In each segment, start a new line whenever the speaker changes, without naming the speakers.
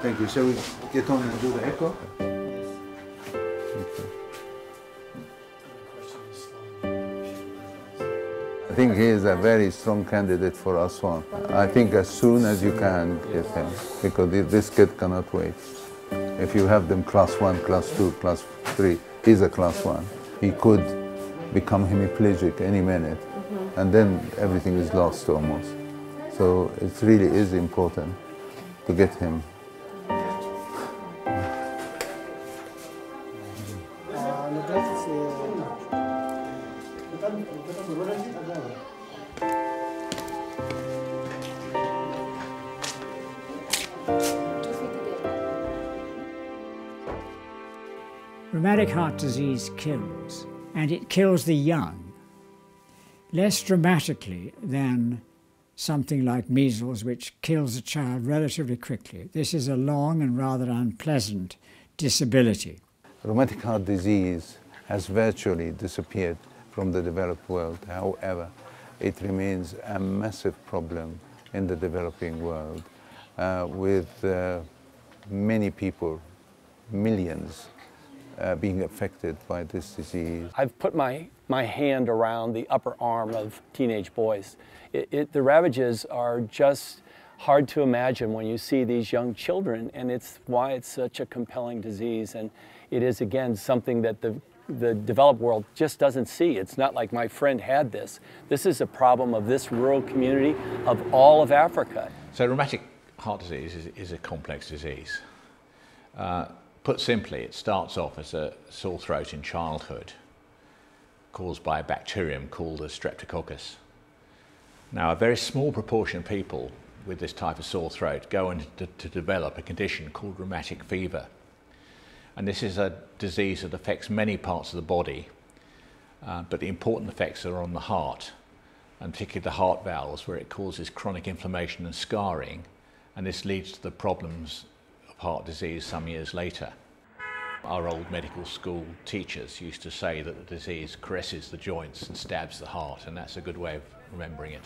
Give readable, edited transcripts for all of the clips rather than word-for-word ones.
Thank you. Shall we get on and do the echo? I think he is a very strong candidate for Aswan. I think as soon as you can get him, because this kid cannot wait. If you have them class 1, class 2, class 3, he's a class 1. He could become hemiplegic any minute, and then everything is lost almost. So it really is important to get him.
Rheumatic heart disease kills, and it kills the young, less dramatically than something like measles, which kills a child relatively quickly. This is a long and rather unpleasant disability.
Rheumatic heart disease has virtually disappeared from the developed world. However, it remains a massive problem in the developing world with many people, millions, being affected by this disease.
I've put my hand around the upper arm of teenage boys. The ravages are just hard to imagine when you see these young children, and it's why it's such a compelling disease. And it is, again, something that the developed world just doesn't see. It's not like my friend had this. This is a problem of this rural community, of all of Africa.
So rheumatic heart disease is a complex disease. Put simply, it starts off as a sore throat in childhood caused by a bacterium called a streptococcus. Now, a very small proportion of people with this type of sore throat go on to develop a condition called rheumatic fever. And this is a disease that affects many parts of the body, but the important effects are on the heart, and particularly the heart valves, where it causes chronic inflammation and scarring, and this leads to the problems of heart disease some years later. Our old medical school teachers used to say that the disease caresses the joints and stabs the heart, and that's a good way of remembering it.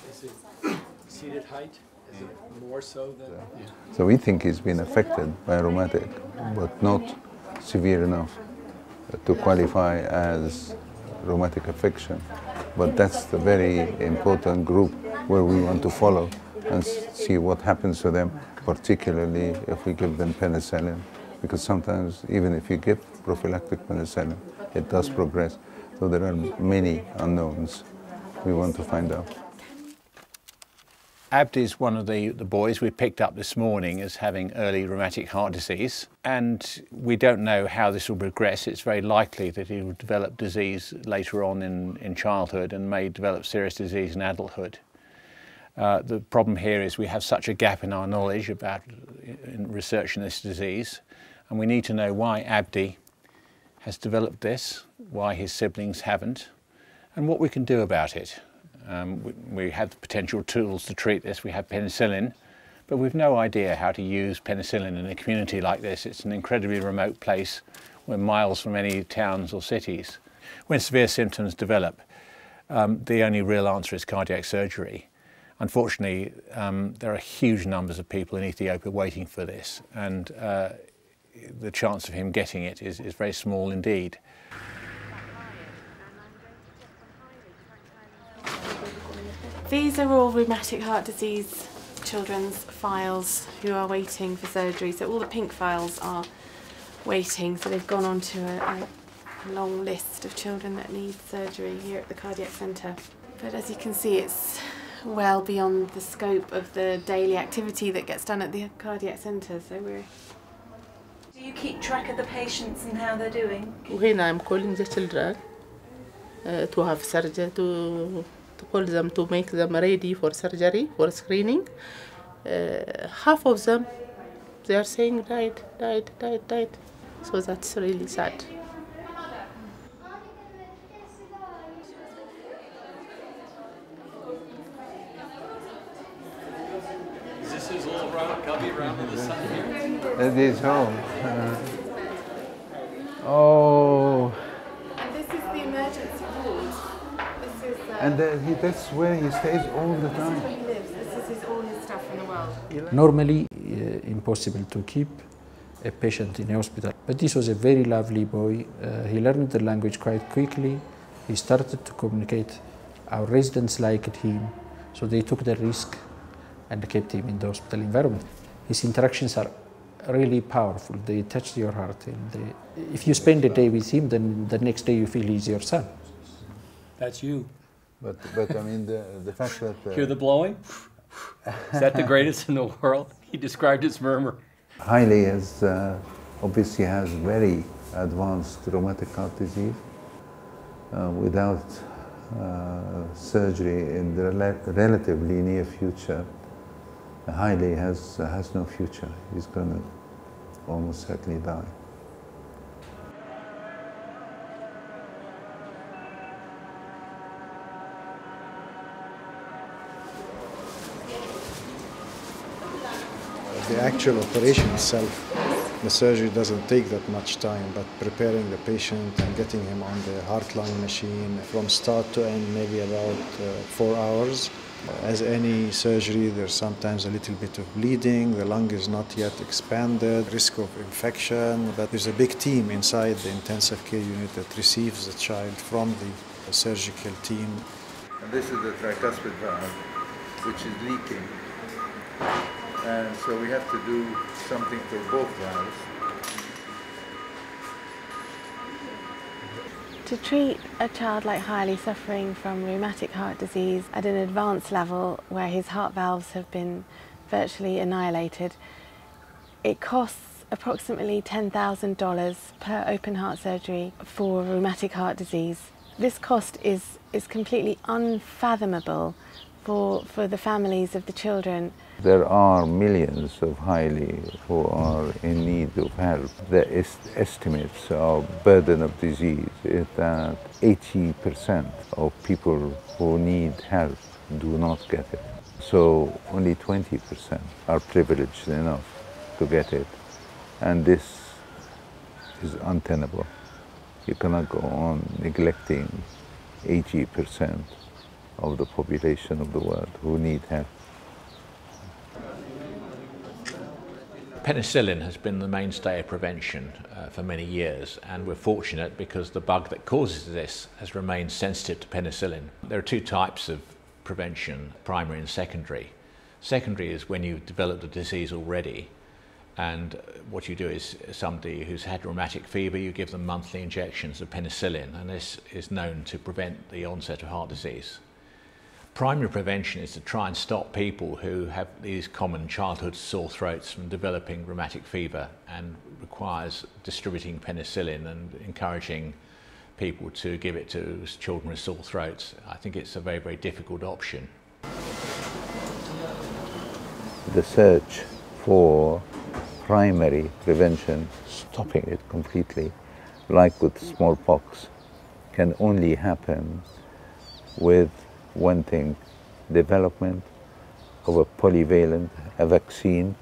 Is it seated height? Is it more so than? Yeah.
So we think he's been affected by rheumatic, but not severe enough to qualify as rheumatic affection. But that's the very important group where we want to follow and see what happens to them, particularly if we give them penicillin, because sometimes even if you give prophylactic penicillin, it does progress. So there are many unknowns we want to find out.
Abdi is one of the boys we picked up this morning as having early rheumatic heart disease, and we don't know how this will progress. It's very likely that he will develop disease later on in childhood and may develop serious disease in adulthood. The problem here is we have such a gap in our knowledge about research in this disease, and we need to know why Abdi has developed this, why his siblings haven't, and what we can do about it. We have the potential tools to treat this. We have penicillin, but we've no idea how to use penicillin in a community like this. It's an incredibly remote place. We're miles from any towns or cities. When severe symptoms develop, the only real answer is cardiac surgery. Unfortunately, there are huge numbers of people in Ethiopia waiting for this, and the chance of him getting it is very small indeed.
These are all rheumatic heart disease children's files who are waiting for surgery. So all the pink files are waiting, so they've gone on to a long list of children that need surgery here at the cardiac centre. But as you can see, it's well beyond the scope of the daily activity that gets done at the cardiac centre. So we're...
Do you keep track of the patients and how they're doing?
When I'm calling the children to have surgery, to call them to make them ready for surgery, for screening, half of them, they are saying died. So that's really sad.
Is this his little cubby around to the sun here?
It is home. Oh.
And this is the emergency ward. This is
And that's where he stays all the time.
This is where he lives. This is all his stuff in the world.
Normally, impossible to keep a patient in a hospital. But this was a very lovely boy. He learned the language quite quickly. He started to communicate. Our residents liked him, so they took the risk and kept him in the hospital environment. His interactions are really powerful. They touch your heart. And if you spend a day with him, then the next day you feel he's your son.
That's you.
But I mean, the fact that...
Hear the blowing? Is that the greatest in the world? He described his murmur.
Haile is, obviously has very advanced rheumatic heart disease. Without surgery in the relatively near future, Haile has no future. He's going to almost certainly die.
The actual operation itself, the surgery doesn't take that much time, but preparing the patient and getting him on the heart-lung machine from start to end, maybe about 4 hours. As any surgery, there's sometimes a little bit of bleeding, the lung is not yet expanded, risk of infection, but there's a big team inside the intensive care unit that receives the child from the surgical team.
And this is the tricuspid valve, which is leaking. And so we have to do something for both valves.
To treat a child like Haile suffering from rheumatic heart disease at an advanced level where his heart valves have been virtually annihilated, it costs approximately $10,000 per open heart surgery for rheumatic heart disease. This cost is completely unfathomable for the families of the children.
There are millions of Haile who are in need of help. The estimates of burden of disease is that 80% of people who need help do not get it. So only 20% are privileged enough to get it. And this is untenable. You cannot go on neglecting 80% of the population of the world who need help.
Penicillin has been the mainstay of prevention for many years, and we're fortunate because the bug that causes this has remained sensitive to penicillin. There are two types of prevention, primary and secondary. Secondary is when you've developed the disease already, and what you do is somebody who's had rheumatic fever, you give them monthly injections of penicillin, and this is known to prevent the onset of heart disease. Primary prevention is to try and stop people who have these common childhood sore throats from developing rheumatic fever, and requires distributing penicillin and encouraging people to give it to children with sore throats. I think it's a very, very difficult option.
The search for primary prevention, stopping it completely, like with smallpox, can only happen with one thing: development of a polyvalent, a vaccine,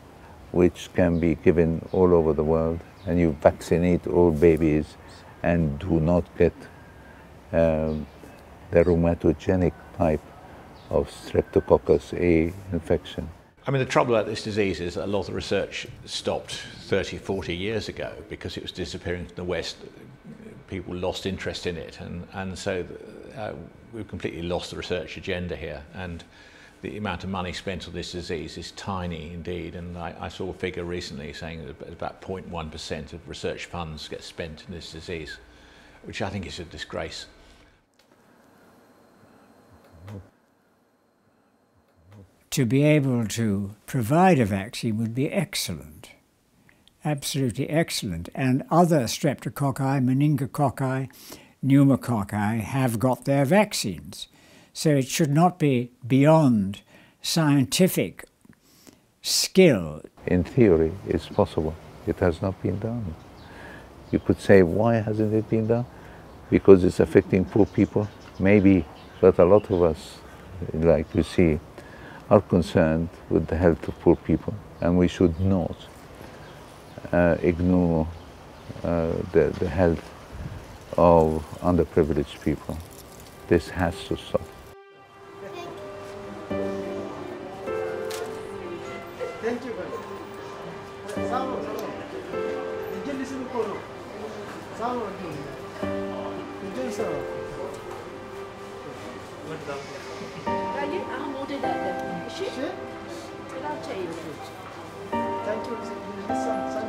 which can be given all over the world, and you vaccinate all babies and do not get the rheumatogenic type of Streptococcus A infection.
I mean, the trouble about this disease is that a lot of the research stopped 30, 40 years ago because it was disappearing from the West. People lost interest in it, and so we've completely lost the research agenda here, and the amount of money spent on this disease is tiny indeed. And I saw a figure recently saying that about 0.1% of research funds get spent in this disease, which I think is a disgrace.
To be able to provide a vaccine would be excellent, absolutely excellent. And other streptococci, meningococci, pneumococci have got their vaccines. So it should not be beyond scientific skill.
In theory, it's possible. It has not been done. You could say, why hasn't it been done? Because it's affecting poor people? Maybe, but a lot of us, like you see, are concerned with the health of poor people, and we should not ignore the health of underprivileged people. This has to stop.
Thank you very much. Thank you.